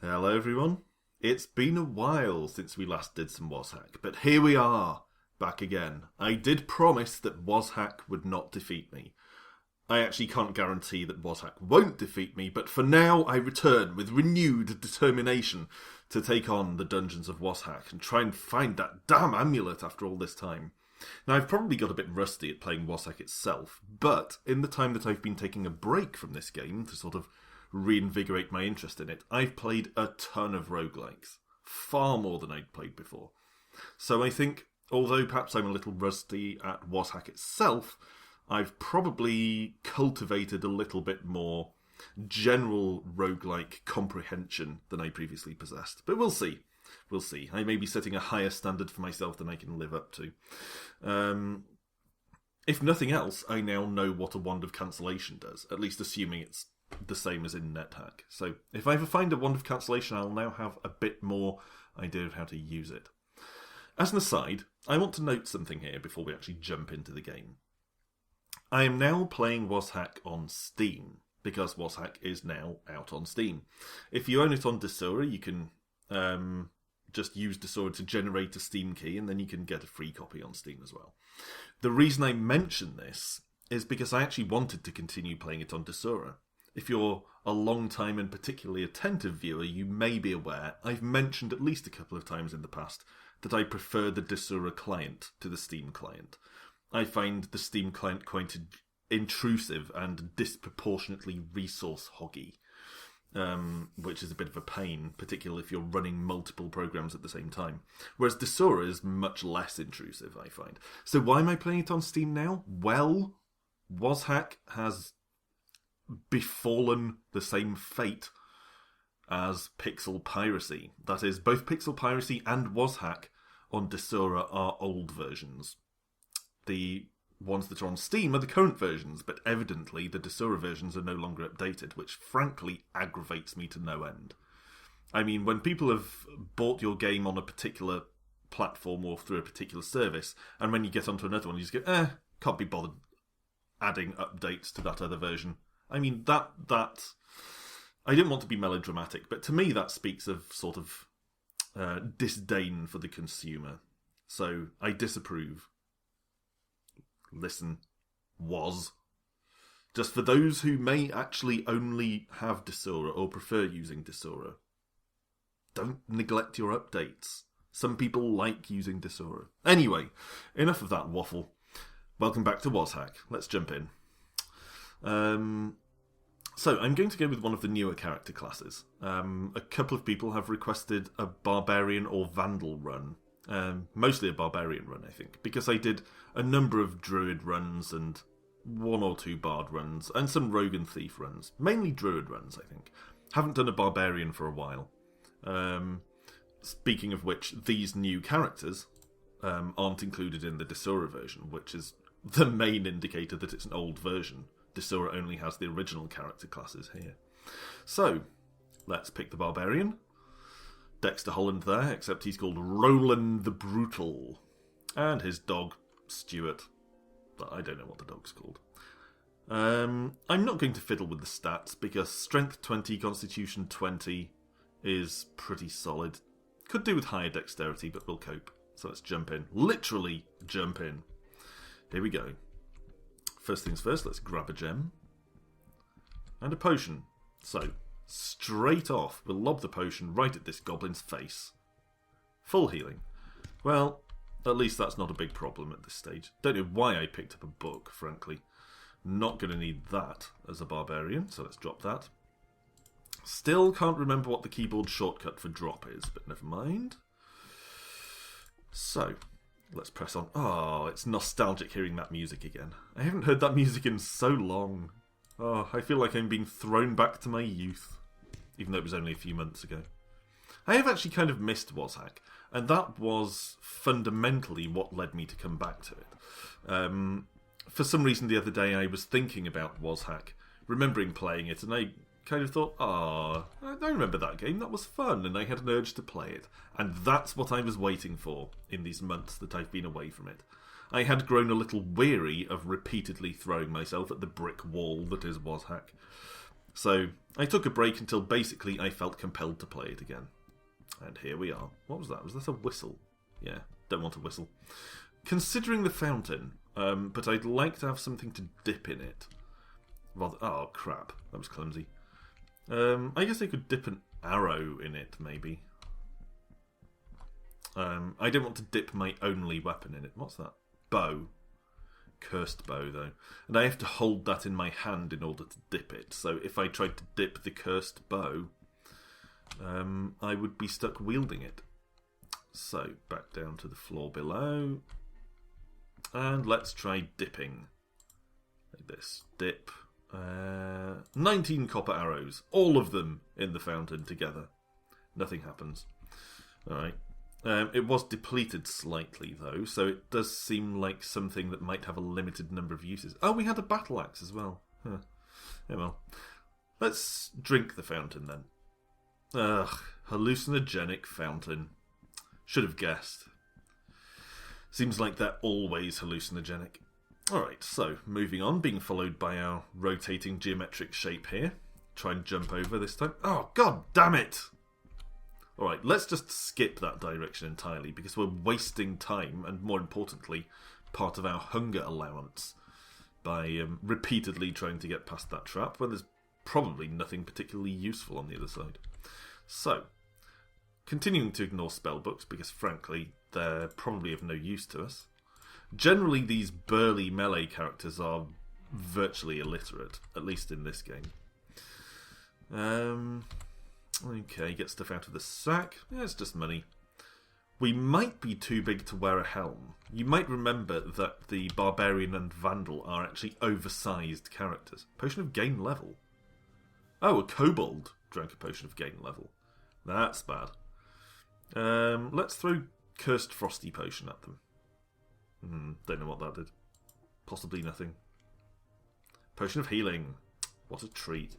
Hello everyone. It's been a while since we last did some WazHack, but here we are, back again. I did promise that WazHack would not defeat me. I actually can't guarantee that WazHack won't defeat me, but for now I return with renewed determination to take on the dungeons of WazHack and try and find that damn amulet after all this time. Now I've probably got a bit rusty at playing WazHack itself, but in the time that I've been taking a break from this game to sort of reinvigorate my interest in it, I've played a ton of roguelikes. Far more than I'd played before. So I think, although perhaps I'm a little rusty at WazHack itself, I've probably cultivated a little bit more general roguelike comprehension than I previously possessed. But we'll see. We'll see. I may be setting a higher standard for myself than I can live up to. If nothing else, I now know what a Wand of Cancellation does, at least assuming it's the same as in NetHack. So if I ever find a Wand of Cancellation, I'll now have a bit more idea of how to use it. As an aside, I want to note something here before we actually jump into the game. I am now playing WazHack on Steam, because WazHack is now out on Steam. If you own it on Desura, you can just use Desura to generate a Steam key, and then you can get a free copy on Steam as well. The reason I mention this is because I actually wanted to continue playing it on Desura. If you're a long-time and particularly attentive viewer, you may be aware I've mentioned at least a couple of times in the past that I prefer the Desura client to the Steam client. I find the Steam client quite intrusive and disproportionately resource hoggy, which is a bit of a pain, particularly if you're running multiple programs at the same time. Whereas Desura is much less intrusive, I find. So why am I playing it on Steam now? Well, WazHack has befallen the same fate as Pixel Piracy. That is, both Pixel Piracy and WazHack on Desura are old versions. The ones that are on Steam are the current versions, but evidently the Desura versions are no longer updated, which frankly aggravates me to no end. I mean, when people have bought your game on a particular platform or through a particular service, and when you get onto another one, you just go, can't be bothered adding updates to that other version. I mean, that I didn't want to be melodramatic, but to me that speaks of sort of disdain for the consumer. So I disapprove. Listen, just for those who may actually only have Desura or prefer using Desura, don't neglect your updates. Some people like using Desura. Anyway, enough of that waffle. Welcome back to WazHack. Let's jump in. So, I'm going to go with one of the newer character classes. A couple of people have requested a Barbarian or Vandal run. Mostly a Barbarian run, I think, because I did a number of Druid runs and one or two Bard runs, and some Rogue and Thief runs. Mainly Druid runs, I think. Haven't done a Barbarian for a while. Speaking of which, these new characters aren't included in the Desura version, which is the main indicator that it's an old version. Desura only has the original character classes here. So, let's pick the Barbarian. Dexter Holland there, except he's called Roland the Brutal. And his dog, Stuart. I don't know what the dog's called. I'm not going to fiddle with the stats, because Strength 20, Constitution 20 is pretty solid. Could do with higher dexterity, but we'll cope. So let's jump in. Literally jump in. Here we go. First things first, let's grab a gem. And a potion. So, straight off, we'll lob the potion right at this goblin's face. Full healing. Well, at least that's not a big problem at this stage. Don't know why I picked up a book, frankly. Not going to need that as a barbarian, so let's drop that. Still can't remember what the keyboard shortcut for drop is, but never mind. So, let's press on. Oh, it's nostalgic hearing that music again. I haven't heard that music in so long. Oh, I feel like I'm being thrown back to my youth. Even though it was only a few months ago. I have actually kind of missed WazHack, and that was fundamentally what led me to come back to it. For some reason the other day I was thinking about WazHack, remembering playing it, and I kind of thought, I remember that game, that was fun, and I had an urge to play it. And that's what I was waiting for in these months that I've been away from it. I had grown a little weary of repeatedly throwing myself at the brick wall that is WazHack. So I took a break until basically I felt compelled to play it again. And here we are. What was that? Was that a whistle? Yeah, don't want a whistle. Considering the fountain, but I'd like to have something to dip in it. Rather, oh, crap. That was clumsy. I guess I could dip an arrow in it, maybe. I don't want to dip my only weapon in it. What's that? Bow. Cursed bow, though. And I have to hold that in my hand in order to dip it. So if I tried to dip the cursed bow, I would be stuck wielding it. So, back down to the floor below. And let's try dipping. Like this. Dip. 19 copper arrows. All of them in the fountain together. Nothing happens. Alright. It was depleted slightly, though, so it does seem like something that might have a limited number of uses. Oh, we had a battle axe as well. Huh. Yeah, well. Let's drink the fountain, then. Ugh, hallucinogenic fountain. Should have guessed. Seems like they're always hallucinogenic. Alright, so, moving on, being followed by our rotating geometric shape here. Try and jump over this time. Oh, god damn it! Alright, let's just skip that direction entirely, because we're wasting time, and more importantly, part of our hunger allowance, by repeatedly trying to get past that trap, when there's probably nothing particularly useful on the other side. So, continuing to ignore spellbooks, because frankly, they're probably of no use to us. Generally, these burly melee characters are virtually illiterate, at least in this game. Okay, get stuff out of the sack. Yeah, it's just money. We might be too big to wear a helm. You might remember that the Barbarian and Vandal are actually oversized characters. Potion of gain level. Oh, a kobold drank a potion of gain level. That's bad. Let's throw Cursed Frosty Potion at them. Don't know what that did. Possibly nothing. Potion of healing. What a treat.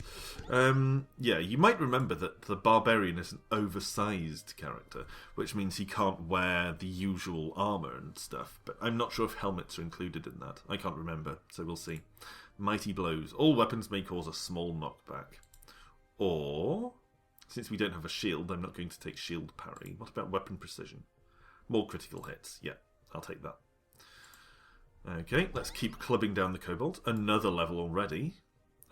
Yeah, you might remember that the Barbarian is an oversized character, which means he can't wear the usual armour and stuff, but I'm not sure if helmets are included in that. I can't remember, so we'll see. Mighty Blows. All weapons may cause a small knockback. Or, since we don't have a shield, I'm not going to take shield parry. What about weapon precision? More critical hits. Yeah, I'll take that. Okay, let's keep clubbing down the kobold. Another level already.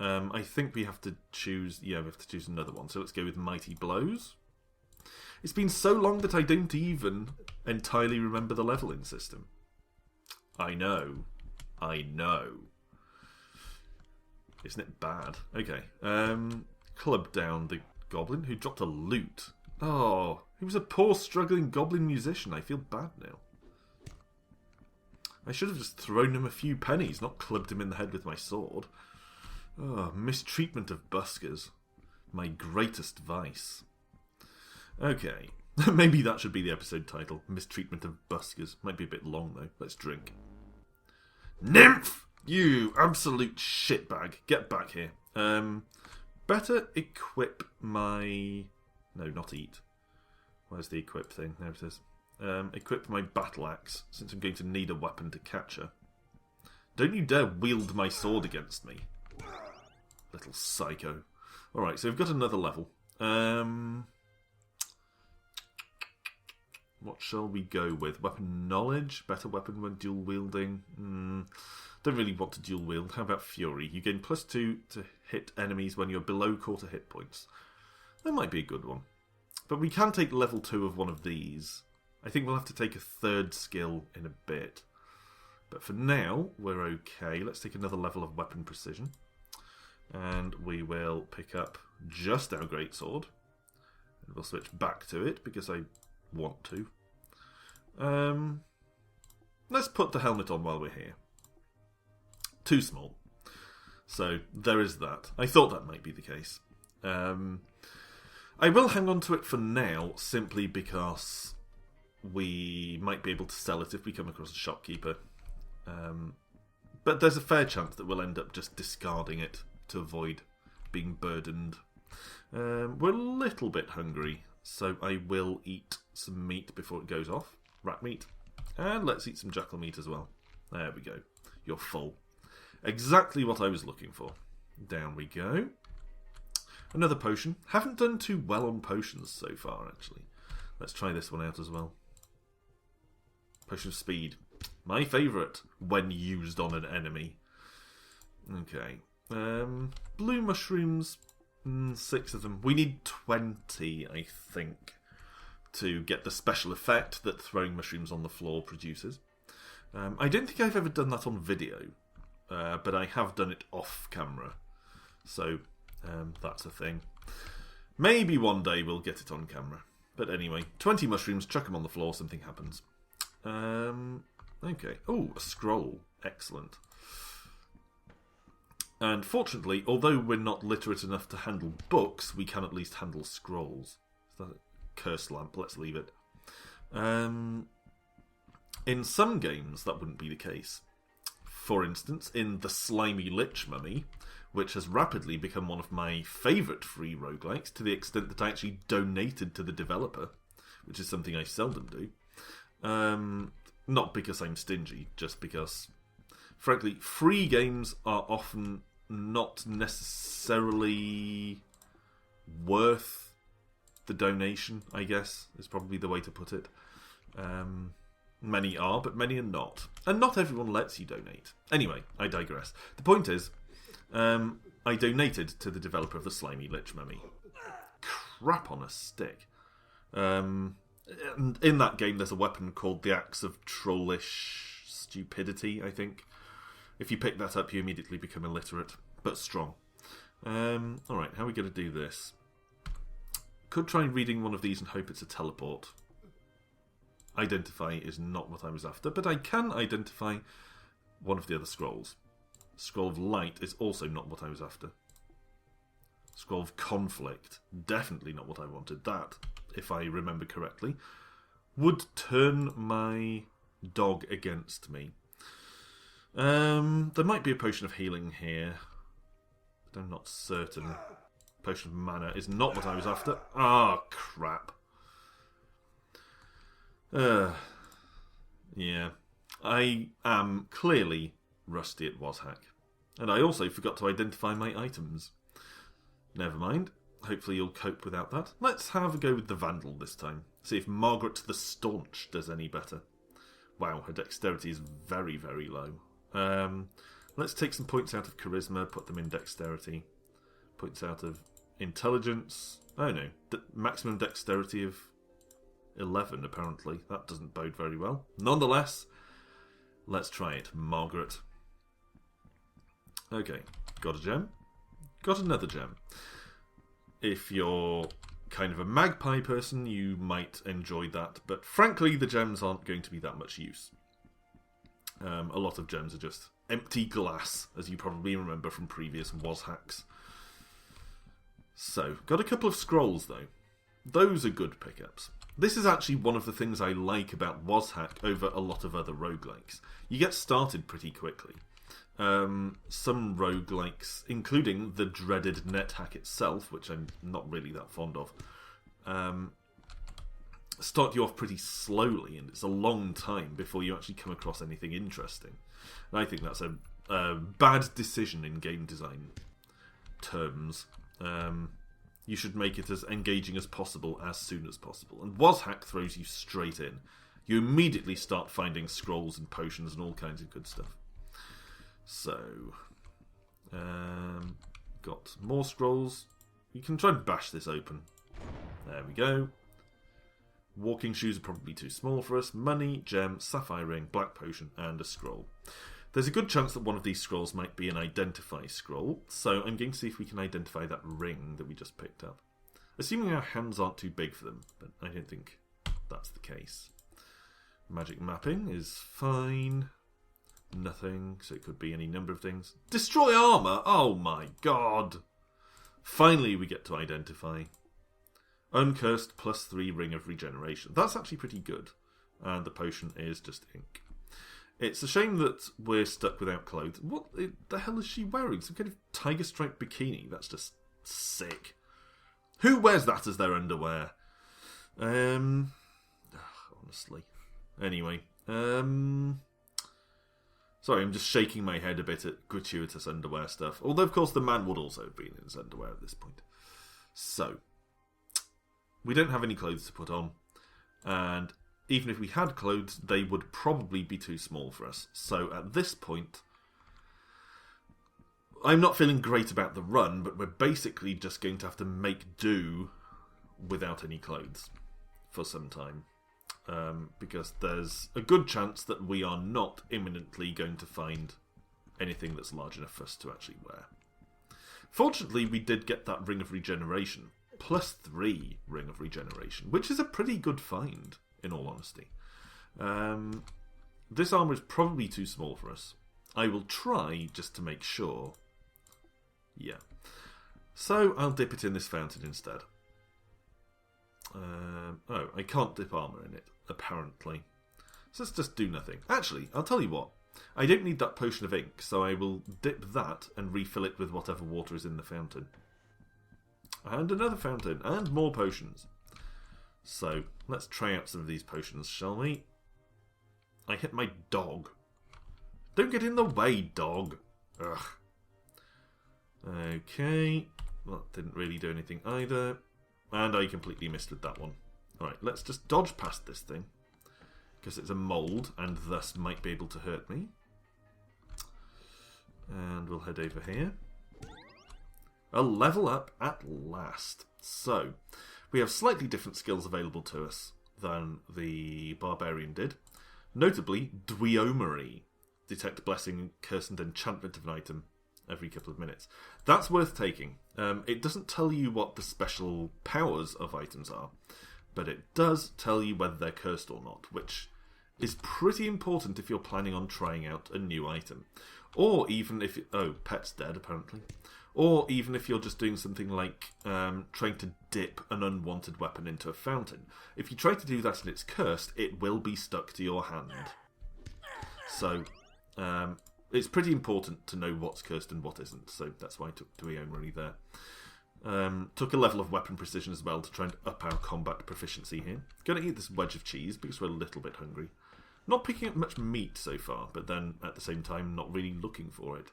I think we have to choose... Yeah, we have to choose another one. So let's go with Mighty Blows. It's been so long that I don't even entirely remember the leveling system. I know. I know. Isn't it bad? Okay. Club down the goblin who dropped a lute. Oh, he was a poor struggling goblin musician. I feel bad now. I should have just thrown him a few pennies, not clubbed him in the head with my sword. Oh, Mistreatment of Buskers. My greatest vice. Okay. Maybe that should be the episode title. Mistreatment of Buskers. Might be a bit long, though. Let's drink. Nymph! You absolute shitbag. Get back here. Better equip my... No, not eat. Where's the equip thing? There it is. Equip my battle axe, since I'm going to need a weapon to catch her. Don't you dare wield my sword against me. Little psycho. Alright, so we've got another level. What shall we go with? Weapon knowledge? Better weapon when dual wielding? Don't really want to dual wield. How about Fury? You gain +2 to hit enemies when you're below quarter hit points. That might be a good one. But we can take level 2 of one of these. I think we'll have to take a third skill in a bit. But for now, we're okay. Let's take another level of weapon precision. And we will pick up just our greatsword. And we'll switch back to it because I want to. Let's put the helmet on while we're here. Too small. So there is that. I thought that might be the case. I will hang on to it for now, simply because we might be able to sell it if we come across a shopkeeper. But there's a fair chance that we'll end up just discarding it to avoid being burdened. We're a little bit hungry, so I will eat some meat before it goes off. Rat meat. And let's eat some jackal meat as well. There we go. You're full. Exactly what I was looking for. Down we go. Another potion. Haven't done too well on potions so far, actually. Let's try this one out as well. Potion of Speed. My favourite when used on an enemy. Okay. Blue mushrooms. 6 of them. We need 20, I think, to get the special effect that throwing mushrooms on the floor produces. I don't think I've ever done that on video, but I have done it off camera. So, that's a thing. Maybe one day we'll get it on camera. But anyway, 20 mushrooms, chuck them on the floor, something happens. Okay. Oh, a scroll. Excellent. And fortunately, although we're not literate enough to handle books, we can at least handle scrolls. Is that a curse lamp? Let's leave it. In some games, that wouldn't be the case. For instance, in the Slimy Lich Mummy, which has rapidly become one of my favourite free roguelikes, to the extent that I actually donated to the developer, which is something I seldom do. Not because I'm stingy, just because, frankly, free games are often not necessarily worth the donation, I guess, is probably the way to put it. Many are, but many are not. And not everyone lets you donate. Anyway, I digress. The point is, I donated to the developer of the Slimy Lich Mummy. Crap on a stick. And in that game, there's a weapon called the Axe of Trollish Stupidity, I think. If you pick that up, you immediately become illiterate, but strong. Alright, how are we going to do this? Could try reading one of these and hope it's a teleport. Identify is not what I was after, but I can identify one of the other scrolls. Scroll of Light is also not what I was after. Scroll of Conflict, definitely not what I wanted. That, if I remember correctly, would turn my dog against me. There might be a potion of healing here, but I'm not certain. Potion of mana is not what I was after. Ah, crap. Yeah. I am clearly rusty at WazHack. And I also forgot to identify my items. Never mind. Hopefully you'll cope without that. Let's have a go with the Vandal this time. See if Margaret the Staunch does any better. Wow, her dexterity is very, very low. Let's take some points out of charisma, put them in dexterity. Points out of intelligence. Oh no, maximum dexterity of 11 apparently. That doesn't bode very well. Nonetheless, let's try it. Margaret. Okay, got a gem. Got another gem. If you're kind of a magpie person, you might enjoy that, but frankly the gems aren't going to be that much use. A lot of gems are just empty glass, as you probably remember from previous WazHacks. So, got a couple of scrolls though. Those are good pickups. This is actually one of the things I like about WazHack over a lot of other roguelikes. You get started pretty quickly. Some roguelikes, including the dreaded NetHack itself, which I'm not really that fond of, start you off pretty slowly, and it's a long time before you actually come across anything interesting. And I think that's a bad decision in game design terms. You should make it as engaging as possible as soon as possible. And WazHack throws you straight in. You immediately start finding scrolls and potions and all kinds of good stuff. So, got more scrolls. You can try and bash this open. There we go. Walking shoes are probably too small for us. Money, gem, sapphire ring, black potion, and a scroll. There's a good chance that one of these scrolls might be an identify scroll, so I'm going to see if we can identify that ring that we just picked up. Assuming our hands aren't too big for them, but I don't think that's the case. Magic mapping is fine. Nothing, so it could be any number of things. Destroy armor! Oh my god! Finally we get to identify. Uncursed +3 ring of regeneration. That's actually pretty good. And the potion is just ink. It's a shame that we're stuck without clothes. What the hell is she wearing? Some kind of tiger stripe bikini? That's just sick. Who wears that as their underwear? Honestly. Anyway. Sorry, I'm just shaking my head a bit at gratuitous underwear stuff. Although, of course, the man would also have been in his underwear at this point. So, we don't have any clothes to put on. And even if we had clothes, they would probably be too small for us. So, at this point, I'm not feeling great about the run, but we're basically just going to have to make do without any clothes for some time. Because there's a good chance that we are not imminently going to find anything that's large enough for us to actually wear. Fortunately, we did get that Ring of Regeneration, +3 Ring of Regeneration, which is a pretty good find, in all honesty. This armour is probably too small for us. I will try just to make sure. Yeah. So, I'll dip it in this fountain instead. Oh, I can't dip armour in it, apparently. So let's just do nothing. Actually, I'll tell you what. I don't need that potion of ink, so I will dip that and refill it with whatever water is in the fountain. And another fountain, and more potions. So, let's try out some of these potions, shall we? I hit my dog. Don't get in the way, dog. Ugh. Okay. Well, that didn't really do anything either. And I completely missed with that one. Alright, let's just dodge past this thing. Because it's a mould, and thus might be able to hurt me. And we'll head over here. A level up at last. So, we have slightly different skills available to us than the Barbarian did. Notably, Dweomery. Detect blessing, curse and enchantment of an item every couple of minutes. That's worth taking. It doesn't tell you what the special powers of items are, but it does tell you whether they're cursed or not, which is pretty important if you're planning on trying out a new item. Or even if... Oh, pet's dead, apparently. Or even if you're just doing something like trying to dip an unwanted weapon into a fountain. If you try to do that and it's cursed, it will be stuck to your hand. So... it's pretty important to know what's cursed and what isn't, so that's why I took Dweomery there. Took a level of weapon precision as well to try and up our combat proficiency here. Going to eat this wedge of cheese because we're a little bit hungry. Not picking up much meat so far, but then at the same time not really looking for it.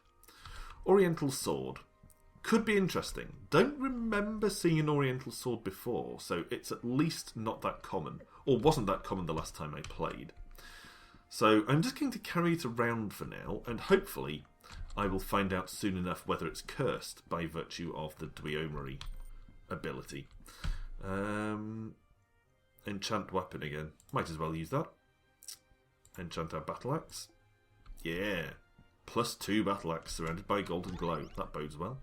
Oriental sword. Could be interesting. Don't remember seeing an Oriental sword before, so it's at least not that common. Or wasn't that common the last time I played. So I'm just going to carry it around for now, and hopefully I will find out soon enough whether it's cursed by virtue of the Dweomery ability. Enchant weapon again. Might as well use that. Enchant our battle axe. Yeah. +2 battle axe surrounded by golden glow. That bodes well.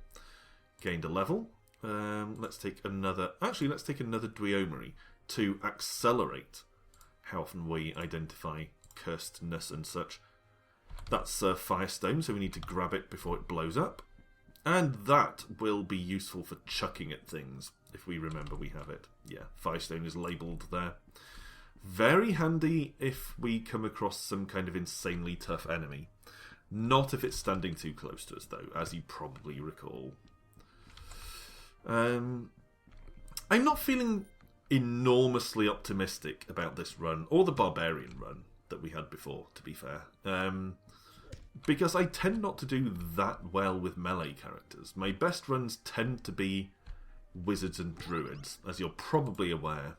Gained a level. Let's take another... Actually, let's take another Dweomery to accelerate how often we identify cursedness and such. That's Firestone, so we need to grab it before it blows up. And that will be useful for chucking at things, if we remember we have it. Yeah, Firestone is labelled there. Very handy if we come across some kind of insanely tough enemy. Not if it's standing too close to us, though, as you probably recall. I'm not feeling enormously optimistic about this run, or the Barbarian run that we had before, to be fair. Because I tend not to do that well with melee characters. My best runs tend to be wizards and druids, as you're probably aware.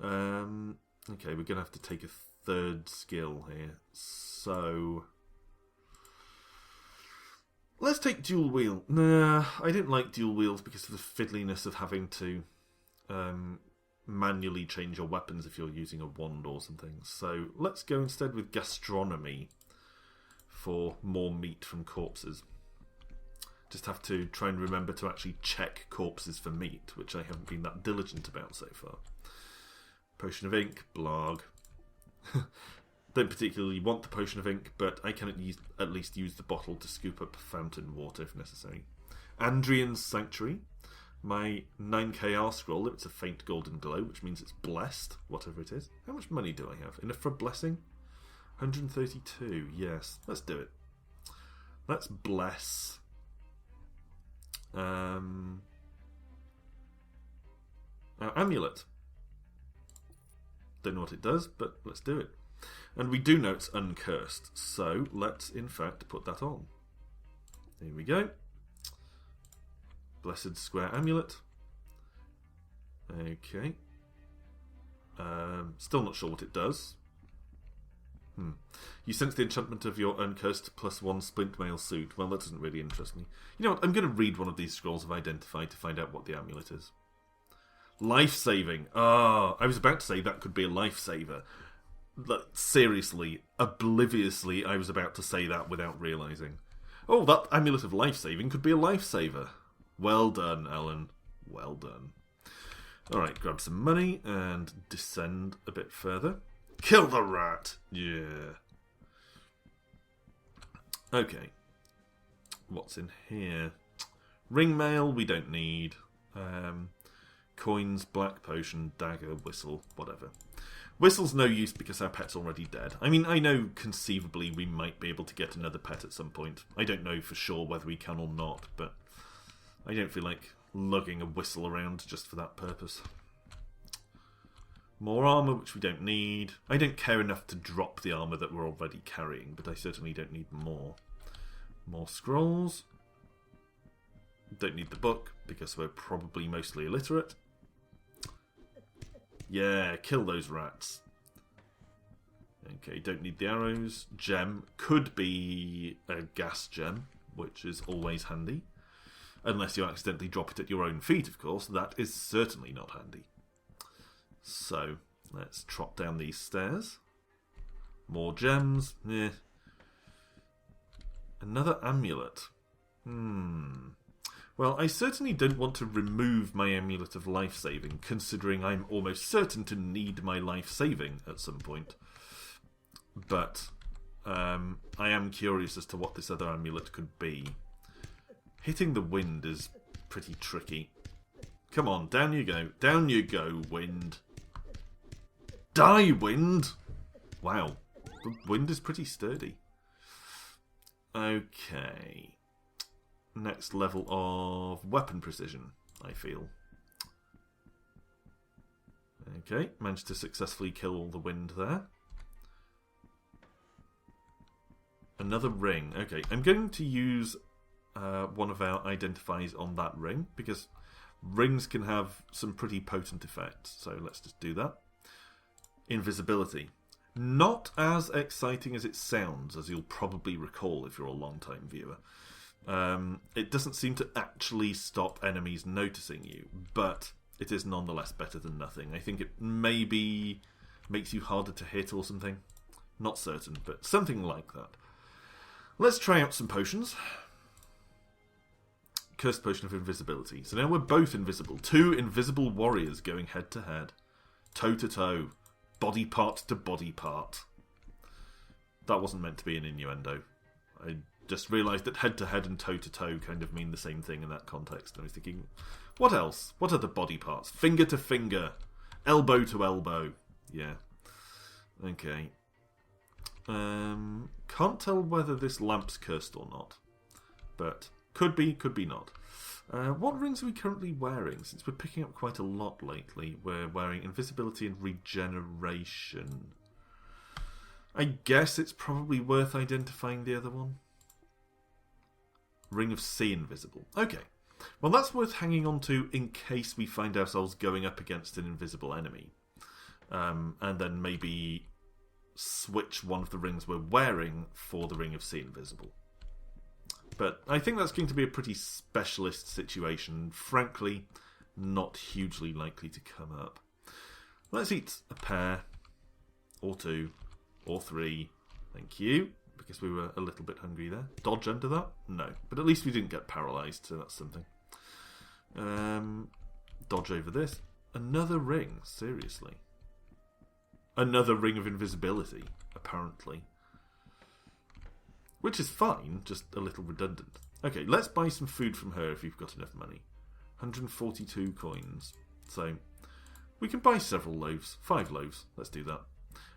Okay, we're going to have to take a third skill here. So... let's take dual wheel. Nah, I didn't like dual wheels because of the fiddliness of having to manually change your weapons if you're using a wand or something. So let's go instead with gastronomy for more meat from corpses. Just have to try and remember to actually check corpses for meat, which I haven't been that diligent about so far. Potion of ink, blarg. Don't particularly want the potion of ink, but I can at least use the bottle to scoop up fountain water if necessary. Andrian's Sanctuary. My 9kr scroll, it's a faint golden glow, which means it's blessed, whatever it is. How much money do I have? Enough for a blessing? 132, yes. Let's do it. Let's bless. Our amulet. Don't know what it does, but let's do it. And we do know it's uncursed, so let's in fact put that on. Here we go. Blessed Square Amulet. Okay. Still not sure what it does. You sense the enchantment of your uncursed +1 splint mail suit. Well, that doesn't really interest me. You know what? I'm going to read one of these scrolls of identify to find out what the amulet is. Life-saving. Ah, I was about to say that could be a lifesaver. Seriously, obliviously, I was about to say that without realising. Oh, that amulet of life-saving could be a lifesaver. Well done, Alan. Well done. Alright, grab some money and descend a bit further. Kill the rat! Yeah. Okay. What's in here? Ring mail, we don't need. Coins, black potion, dagger, whistle, whatever. Whistle's no use because our pet's already dead. I mean, I know conceivably we might be able to get another pet at some point. I don't know for sure whether we can or not, but I don't feel like lugging a whistle around just for that purpose. More armour, which we don't need. I don't care enough to drop the armour that we're already carrying, but I certainly don't need more. More scrolls. Don't need the book, because we're probably mostly illiterate. Yeah, kill those rats. Okay, don't need the arrows. Gem. Could be a gas gem, which is always handy. Unless you accidentally drop it at your own feet, of course. That is certainly not handy. So, let's trot down these stairs. More gems. Eh. Another amulet. Well, I certainly don't want to remove my amulet of life-saving, considering I'm almost certain to need my life-saving at some point. But I am curious as to what this other amulet could be. Hitting the wind is pretty tricky. Come on, down you go. Down you go, wind. Die, wind! Wow, the wind is pretty sturdy. Okay. Next level of weapon precision, I feel. Okay, managed to successfully kill all the wind there. Another ring. Okay, I'm going to use one of our identifiers on that ring, because rings can have some pretty potent effects, so let's just do that. Invisibility. Not as exciting as it sounds, as you'll probably recall if you're a long-time viewer. It doesn't seem to actually stop enemies noticing you, but it is nonetheless better than nothing. I think it maybe makes you harder to hit or something. Not certain, but something like that. Let's try out some potions. Cursed Potion of Invisibility. So now we're both invisible. Two invisible warriors going head to head. Toe to toe. Body part to body part. That wasn't meant to be an innuendo. I just realised that head to head and toe to toe kind of mean the same thing in that context. And I was thinking, what else? What other body parts? Finger to finger. Elbow to elbow. Yeah. Okay. Can't tell whether this lamp's cursed or not. But could be not. What rings are we currently wearing? Since we're picking up quite a lot lately, we're wearing Invisibility and Regeneration. I guess it's probably worth identifying the other one. Ring of See Invisible. Okay. Well, that's worth hanging on to in case we find ourselves going up against an invisible enemy. And then maybe switch one of the rings we're wearing for the Ring of See Invisible. But I think that's going to be a pretty specialist situation. Frankly, not hugely likely to come up. Let's eat a pear, or two, or three. Thank you, because we were a little bit hungry there. Dodge under that? No. But at least we didn't get paralysed, so that's something. Dodge over this. Another ring, seriously. Another ring of invisibility, apparently. Which is fine, just a little redundant. Okay, let's buy some food from her if you've got enough money. 142 coins. So, we can buy several loaves. 5 loaves. Let's do that.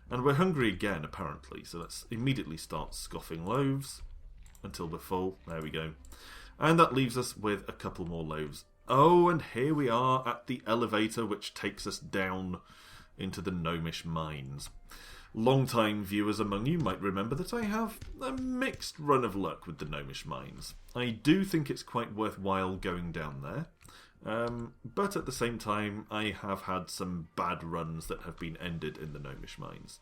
And we're hungry again, apparently. So let's immediately start scoffing loaves until we're full. There we go. And that leaves us with a couple more loaves. Oh, and here we are at the elevator which takes us down into the gnomish mines. Long-time viewers among you might remember that I have a mixed run of luck with the Gnomish Mines. I do think it's quite worthwhile going down there, but at the same time I have had some bad runs that have been ended in the Gnomish Mines.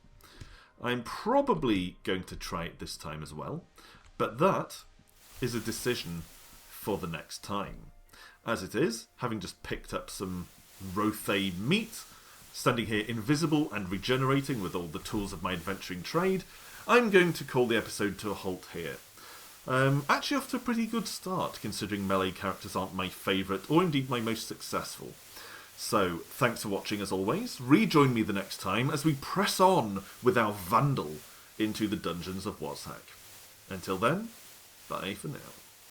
I'm probably going to try it this time as well, but that is a decision for the next time. As it is, having just picked up some Rothay meat, standing here invisible and regenerating with all the tools of my adventuring trade, I'm going to call the episode to a halt here. Actually off to a pretty good start, considering melee characters aren't my favourite, or indeed my most successful. So, thanks for watching as always. Rejoin me the next time as we press on with our Vandal into the dungeons of WazHack. Until then, bye for now.